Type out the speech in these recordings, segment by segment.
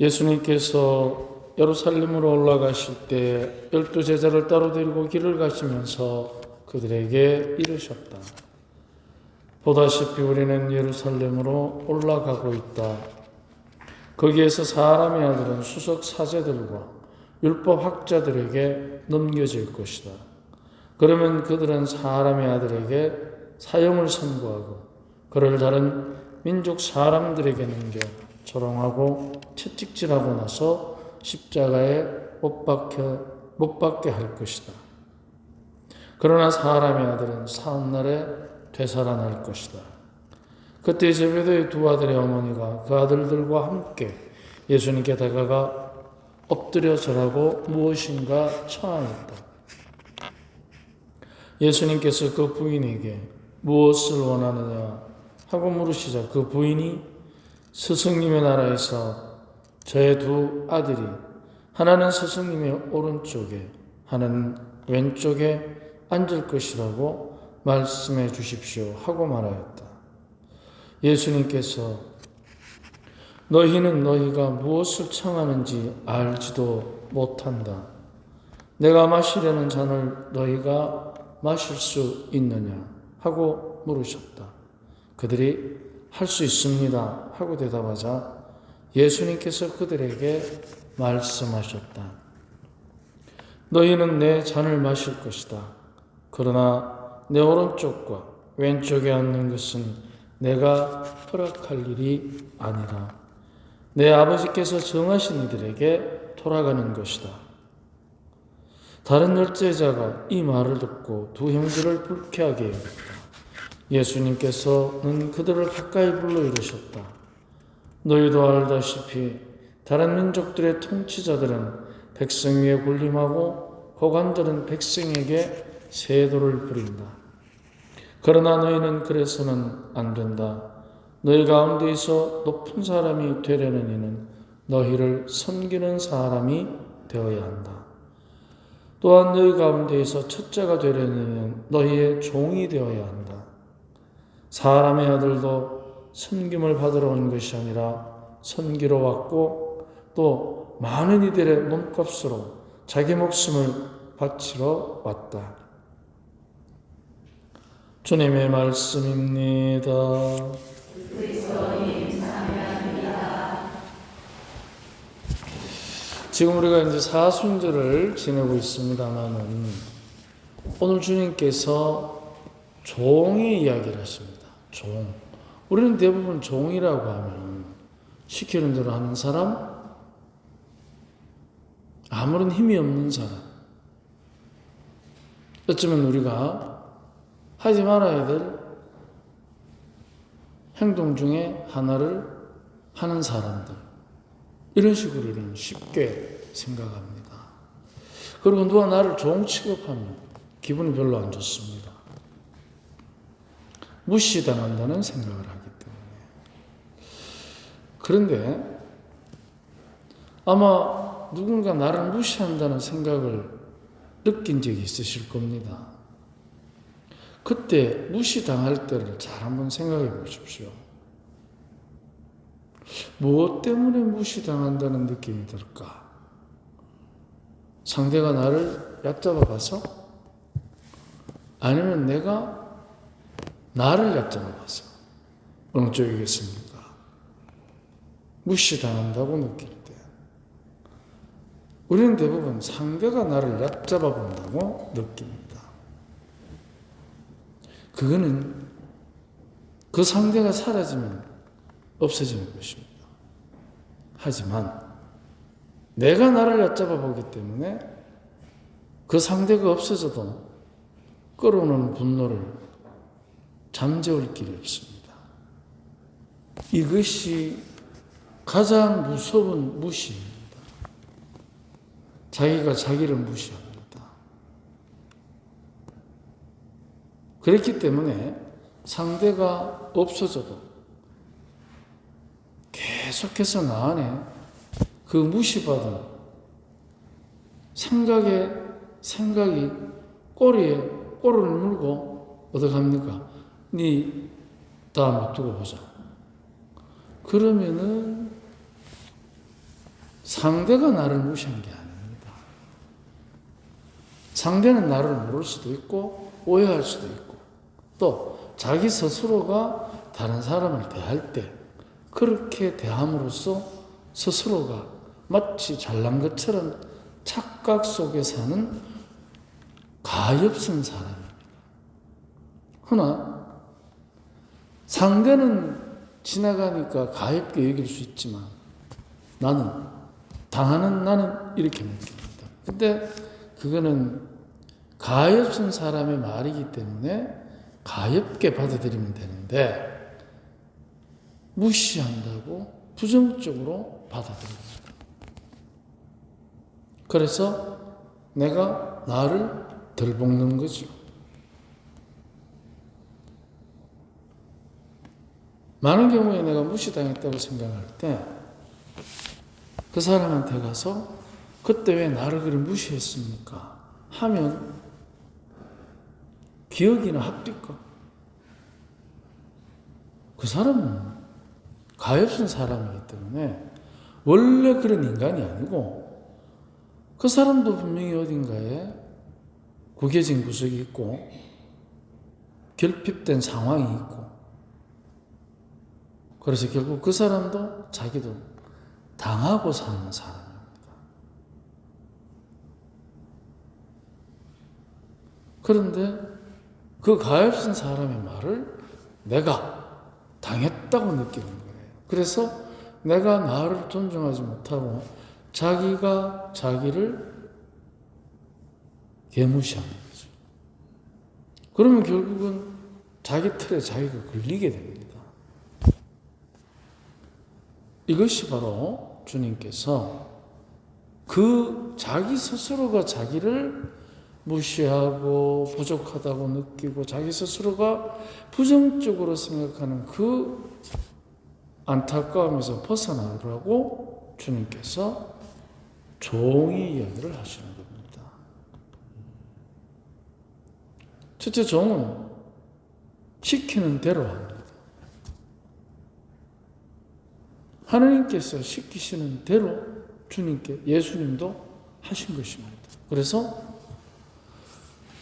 예수님께서 예루살렘으로 올라가실 때 12제자를 따로 데리고 길을 가시면서 그들에게 이르셨다. 보다시피 우리는 예루살렘으로 올라가고 있다. 거기에서 사람의 아들은 수석 사제들과 율법 학자들에게 넘겨질 것이다. 그러면 그들은 사람의 아들에게 사형을 선고하고 그를 다른 민족 사람들에게 넘겨 조롱하고 채찍질하고 나서 십자가에 못 박게 할 것이다. 그러나 사람의 아들은 사흘날에 되살아날 것이다. 그때 제베데의 두 아들의 어머니가 그 아들들과 함께 예수님께 다가가 엎드려 절하고 무엇인가 청하였다. 예수님께서 그 부인에게 무엇을 원하느냐 하고 물으시자 그 부인이 스승님의 나라에서 저의 두 아들이 하나는 스승님의 오른쪽에 하나는 왼쪽에 앉을 것이라고 말씀해 주십시오 하고 말하였다. 예수님께서 너희는 너희가 무엇을 청하는지 알지도 못한다. 내가 마시려는 잔을 너희가 마실 수 있느냐 하고 물으셨다. 그들이 할 수 있습니다 하고 대답하자 예수님께서 그들에게 말씀하셨다. 너희는 내 잔을 마실 것이다. 그러나 내 오른쪽과 왼쪽에 앉는 것은 내가 허락할 일이 아니라 내 아버지께서 정하신 이들에게 돌아가는 것이다. 다른 열제자가 이 말을 듣고 두 형제를 불쾌하게 여겼다. 예수님께서는 그들을 가까이 불러 이르셨다. 너희도 알다시피 다른 민족들의 통치자들은 백성 위에 군림하고 고관들은 백성에게 세도를 부린다. 그러나 너희는 그래서는 안 된다. 너희 가운데에서 높은 사람이 되려는 이는 너희를 섬기는 사람이 되어야 한다. 또한 너희 가운데에서 첫째가 되려는 이는 너희의 종이 되어야 한다. 사람의 아들도 섬김을 받으러 온 것이 아니라 섬기러 왔고 또 많은 이들의 몸값으로 자기 목숨을 바치러 왔다. 주님의 말씀입니다. 지금 우리가 이제 사순절을 지내고 있습니다만은 오늘 주님께서 종의 이야기를 하십니다. 종. 우리는 대부분 종이라고 하면 시키는 대로 하는 사람, 아무런 힘이 없는 사람. 어쩌면 우리가 하지 말아야 될 행동 중에 하나를 하는 사람들. 이런 식으로 우리는 쉽게 생각합니다. 그리고 누가 나를 종 취급하면 기분이 별로 안 좋습니다. 무시당한다는 생각을 하기 때문에. 그런데 아마 누군가 나를 무시한다는 생각을 느낀 적이 있으실 겁니다. 그때 무시당할 때를 잘 한번 생각해 보십시오. 무엇 때문에 무시당한다는 느낌이 들까? 상대가 나를 얕잡아 봐서? 아니면 내가 나를 얕잡아 봐서? 어느 쪽이겠습니까? 무시당한다고 느낄 때 우리는 대부분 상대가 나를 얕잡아 본다고 느낍니다. 그거는 그 상대가 사라지면 없어지는 것입니다. 하지만 내가 나를 얕잡아 보기 때문에 그 상대가 없어져도 끌어오는 분노를 잠재울 길이 없습니다. 이것이 가장 무서운 무시입니다. 자기가 자기를 무시합니다. 그렇기 때문에 상대가 없어져도 계속해서 나 안에 그 무시받은 생각이 꼬리에 꼬리를 물고 어떡합니까? 네 다음에 두고 보자. 그러면은 상대가 나를 무시한 게 아닙니다. 상대는 나를 모를 수도 있고 오해할 수도 있고 또 자기 스스로가 다른 사람을 대할 때 그렇게 대함으로써 스스로가 마치 잘난 것처럼 착각 속에 사는 가엾은 사람입니다. 그러나 상대는 지나가니까 가엾게 여길 수 있지만 나는 이렇게 느낍니다. 근데 그거는 가엾은 사람의 말이기 때문에 가엾게 받아들이면 되는데 무시한다고 부정적으로 받아들입니다. 그래서 내가 나를 덜볶는 거죠. 많은 경우에 내가 무시당했다고 생각할 때 그 사람한테 가서 그때 왜 나를 그리 무시했습니까? 하면 기억이나 합니까? 그 사람은 가엾은 사람이기 때문에 원래 그런 인간이 아니고 그 사람도 분명히 어딘가에 구겨진 구석이 있고 결핍된 상황이 있고 그래서 결국 그 사람도 자기도 당하고 사는 사람입니다. 그런데 그 가엾은 사람의 말을 내가 당했다고 느끼는 거예요. 그래서 내가 나를 존중하지 못하고 자기가 자기를 개무시하는 거죠. 그러면 결국은 자기 틀에 자기가 걸리게 됩니다. 이것이 바로 주님께서 그 자기 스스로가 자기를 무시하고 부족하다고 느끼고 자기 스스로가 부정적으로 생각하는 그 안타까움에서 벗어나라고 주님께서 종의 이야기를 하시는 겁니다. 첫째, 종은 시키는 대로 합니다. 하나님께서 시키시는 대로 주님께 예수님도 하신 것입니다. 그래서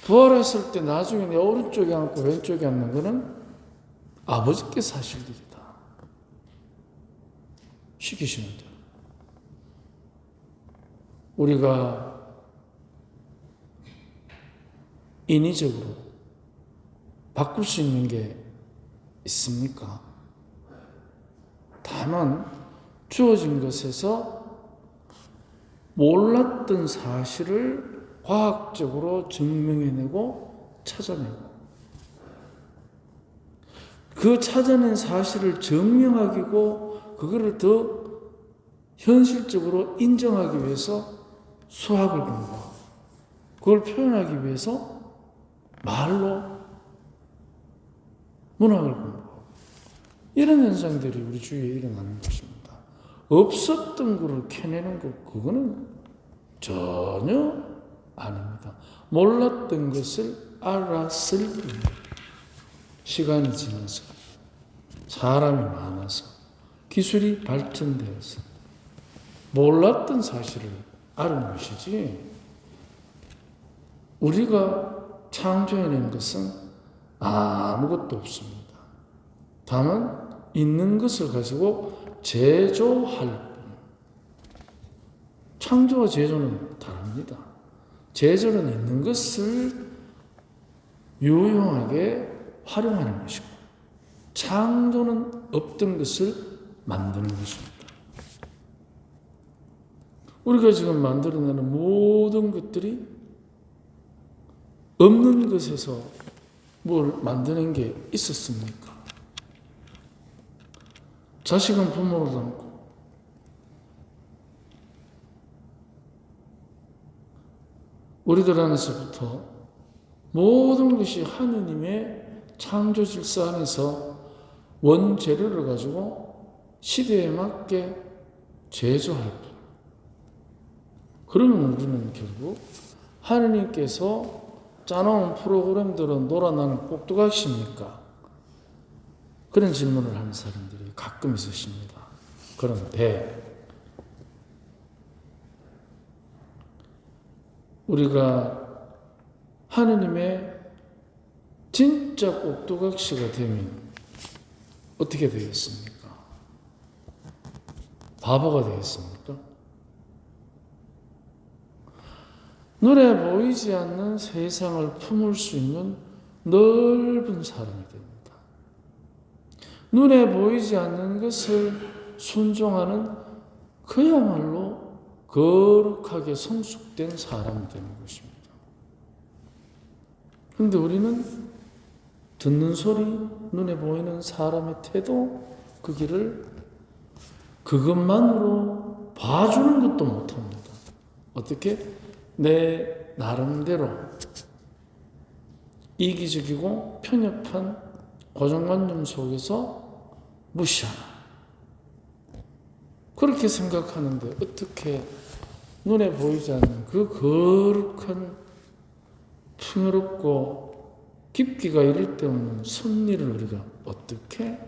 부활했을 때 나중에 내 오른쪽에 앉고 왼쪽에 앉는 것은 아버지께서 하실 일이다. 시키시는 대로. 우리가 인위적으로 바꿀 수 있는 게 있습니까? 다만 주어진 것에서 몰랐던 사실을 과학적으로 증명해내고 찾아내고 그 찾아낸 사실을 증명하기고 그거를 더 현실적으로 인정하기 위해서 수학을 공부하고 그걸 표현하기 위해서 말로 문학을 공부하고 이런 현상들이 우리 주위에 일어나는 것입니다. 없었던 것을 캐내는 것, 그거는 전혀 아닙니다. 몰랐던 것을 알았을 뿐입니다. 시간이 지나서, 사람이 많아서, 기술이 발전되어서 몰랐던 사실을 아는 것이지 우리가 창조해낸 것은 아무것도 없습니다. 다만 있는 것을 가지고 제조할 뿐. 창조와 제조는 다릅니다. 제조는 있는 것을 유용하게 활용하는 것이고 창조는 없던 것을 만드는 것입니다. 우리가 지금 만들어내는 모든 것들이 없는 것에서 뭘 만드는 게 있었습니까? 자식은 부모를 닮고 우리들 안에서부터 모든 것이 하느님의 창조 질서 안에서 원재료를 가지고 시대에 맞게 제조할 뿐. 그러면 우리는 결국 하느님께서 짜놓은 프로그램들은 놀아나는 꼭두각시입니까? 그런 질문을 하는 사람들이 가끔 있으십니다. 그런데 우리가 하느님의 진짜 꼭두각시가 되면 어떻게 되겠습니까? 바보가 되겠습니까? 눈에 보이지 않는 세상을 품을 수 있는 넓은 사람이 됩니다. 눈에 보이지 않는 것을 순종하는 그야말로 거룩하게 성숙된 사람이 되는 것입니다. 그런데 우리는 듣는 소리, 눈에 보이는 사람의 태도, 그 길을 그것만으로 봐주는 것도 못합니다. 어떻게? 내 나름대로 이기적이고 편협한 고정관념 속에서 무시하나. 그렇게 생각하는데 어떻게 눈에 보이지 않는 그 거룩한 풍요롭고 깊기가 이를 데 없는 섭리를 우리가 어떻게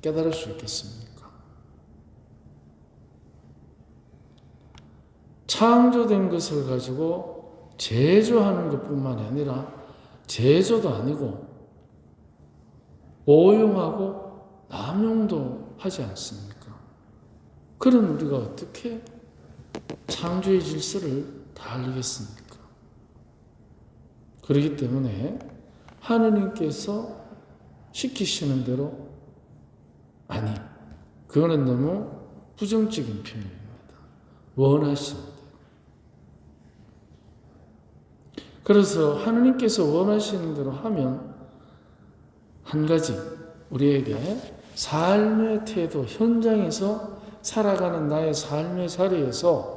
깨달을 수 있겠습니까? 창조된 것을 가지고 제조하는 것뿐만이 아니라 제조도 아니고 오용하고 남용도 하지 않습니까? 그런 우리가 어떻게 창조의 질서를 다 알겠습니까? 그렇기 때문에 하느님께서 시키시는 대로, 아니, 그거는 너무 부정적인 표현입니다. 원하시는 대로. 그래서 하느님께서 원하시는 대로 하면 한 가지, 우리에게 삶의 태도, 현장에서 살아가는 나의 삶의 자리에서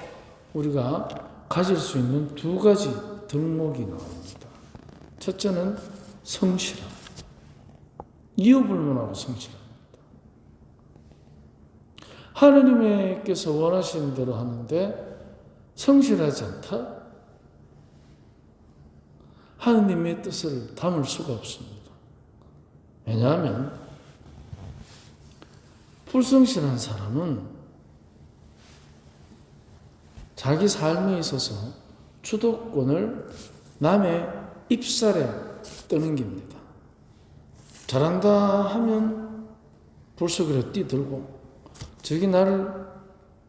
우리가 가질 수 있는 두 가지 덕목이 나옵니다. 첫째는 성실함. 이유불문하고 성실합니다. 하느님께서 원하시는 대로 하는데 성실하지 않다? 하느님의 뜻을 담을 수가 없습니다. 왜냐하면 불성실한 사람은 자기 삶에 있어서 주도권을 남의 입살에 떠넘깁니다. 잘한다 하면 불속으로 뛰들고, 저기 나를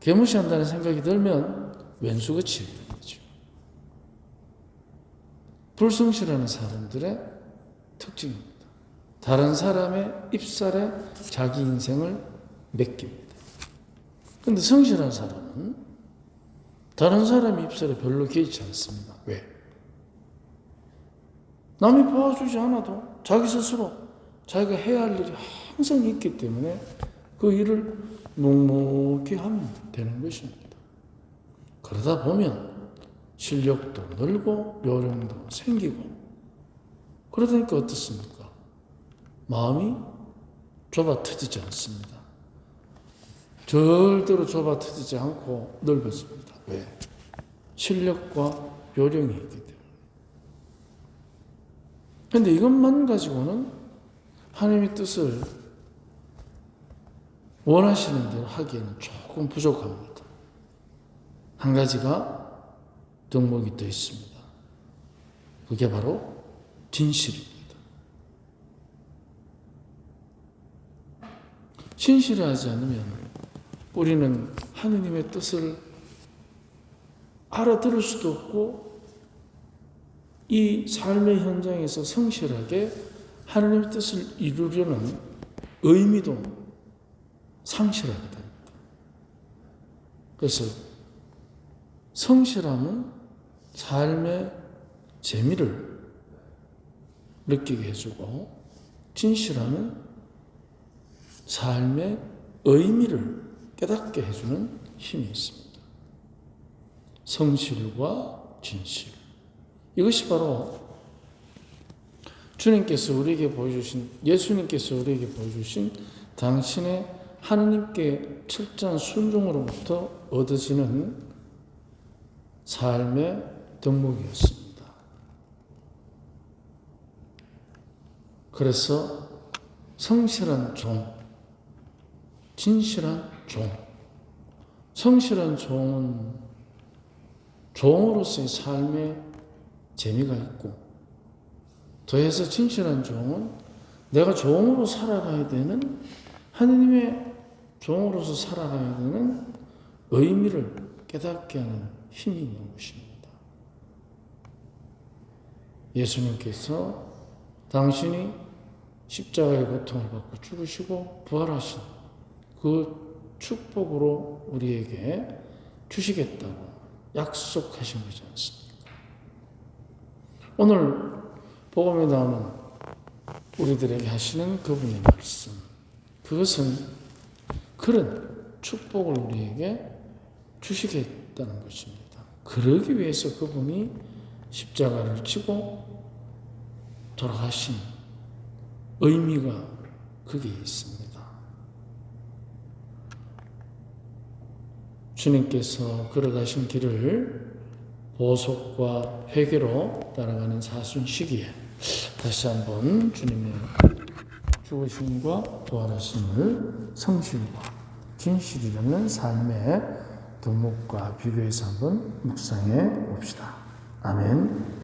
개무시한다는 생각이 들면 왼수같이 되는 거죠. 불성실한 사람들의 특징입니다. 다른 사람의 입살에 자기 인생을 맡깁니다. 그런데 성실한 사람은 다른 사람의 입살에 별로 개의치 않습니다. 왜? 남이 봐주지 않아도 자기 스스로 자기가 해야 할 일이 항상 있기 때문에 그 일을 묵묵히 하면 되는 것입니다. 그러다 보면 실력도 늘고 요령도 생기고, 그러다니까 어떻습니까? 마음이 좁아 터지지 않습니다. 절대로 좁아 터지지 않고 넓어집니다. 왜? 실력과 요령이 있기 때문에. 그런데 이것만 가지고는 하나님의 뜻을 원하시는 대로 하기에는 조금 부족합니다. 한 가지가 덕목이 또 있습니다. 그게 바로 진실입니다. 진실하지 않으면 우리는 하느님의 뜻을 알아들을 수도 없고, 이 삶의 현장에서 성실하게 하느님의 뜻을 이루려는 의미도 상실하게 됩니다. 그래서 성실함은 삶의 재미를 느끼게 해주고, 진실함은 삶의 의미를 깨닫게 해주는 힘이 있습니다. 성실과 진실. 이것이 바로 주님께서 우리에게 보여주신, 예수님께서 우리에게 보여주신 당신의 하느님께 철저한 순종으로부터 얻어지는 삶의 덕목이었습니다. 그래서 성실한 종, 진실한 종, 성실한 종은 종으로서의 삶에 재미가 있고, 더해서 진실한 종은 내가 종으로 살아가야 되는, 하느님의 종으로서 살아가야 되는 의미를 깨닫게 하는 힘이 있는 것입니다. 예수님께서 당신이 십자가의 고통을 받고 죽으시고 부활하신 그 축복으로 우리에게 주시겠다고 약속하신 거지 않습니까? 오늘 복음에 나오는 우리들에게 하시는 그분의 말씀, 그것은 그런 축복을 우리에게 주시겠다는 것입니다. 그러기 위해서 그분이 십자가를 지고 돌아가신 의미가 거기에 있습니다. 주님께서 걸어가신 길을 보속과 회개로 따라가는 사순 시기에 다시 한번 주님의 죽으심과 부활하심을 성실과 진실이 되는 삶의 덕목과 비교해서 한번 묵상해 봅시다. 아멘.